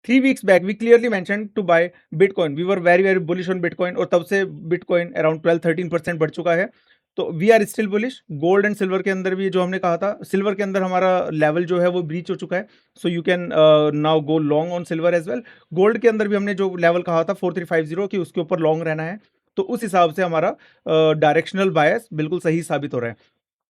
3 weeks back we clearly mentioned to buy Bitcoin. We were very very bullish on Bitcoin और तब से Bitcoin around 12-13% बढ़ चुका है. तो we are still bullish. Gold and silver के अंदर भी जो हमने कहा था, सिल्वर के अंदर हमारा लेवल जो है वो ब्रीच हो चुका है. So you can now go long on silver as well. Gold के अंदर भी हमने जो लेवल कहा था 4350 कि उसके ऊपर लॉन्ग रहना है. तो उस हिसाब से हमारा डायरेक्शनल बायस बिल्कुल सही साबित हो रहा है.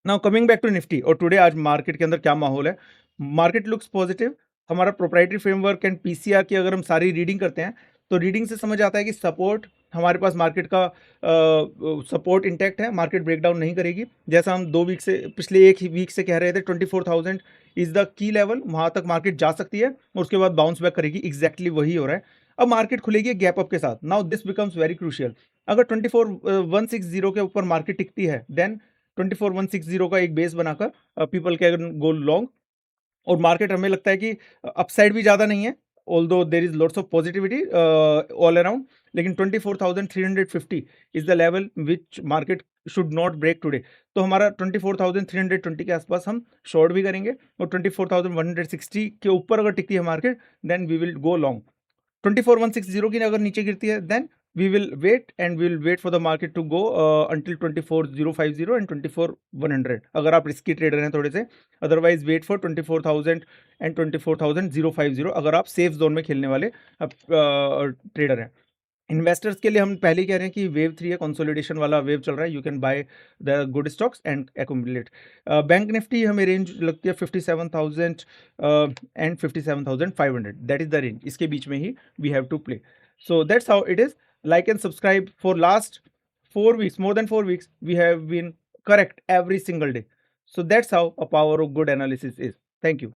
Now coming back to Nifty और टुडे आज मार्केट के अंदर क्या माहौल है. Market looks positive. हमारा प्रोप्राइटरी फ्रेमवर्क एंड पीसीआर की अगर हम सारी रीडिंग करते हैं तो रीडिंग से समझ आता है कि सपोर्ट हमारे पास मार्केट का सपोर्ट इंटैक्ट है. मार्केट ब्रेकडाउन नहीं करेगी. जैसा हम 2 वीक से पिछले एक ही वीक से कह रहे थे 24,000 इज द की लेवल. वहां तक मार्केट जा सकती है और उसके बाद बाउंस बैक करेगी. एग्जैक्टली वही हो रहा है. अब मार्केट खुलेगी गैप अप के साथ. Now this becomes very crucial. अगर 24,160 के ऊपर मार्केट टिकती है देन 24,160 का एक बेस बनाकर पीपल कैन गो लॉन्ग. और मार्केट हमें लगता है कि अपसाइड भी ज़्यादा नहीं है, although there is lots of positivity all around. लेकिन 24,350 is the level which market should not break today. तो हमारा 24,320 के आसपास हम शॉर्ट भी करेंगे और 24,160 के ऊपर अगर टिकती है market then we will go long. 24,160 की अगर नीचे गिरती है then we will wait and we will wait for the market to go until 24,050 and 24,100 अगर आप रिस्की ट्रेडर हैं थोड़े से. अदरवाइज वेट फॉर 24,000 एंड 24,050 अगर आप सेफ जोन में खेलने वाले ट्रेडर हैं. इन्वेस्टर्स के लिए हम पहले ही कह रहे हैं कि वेव 3 है, कंसोलिडेशन वाला वेव चल रहा है. You can buy the good stocks and accumulate. Bank Nifty हमें रेंज लगती है 57,000 and 57,500. That is the range. इसके बीच में ही we have to play. So that's how it is. Like and subscribe. For last 4 weeks, more than 4 weeks, we have been correct every single day. So that's how a power of good analysis is. Thank you.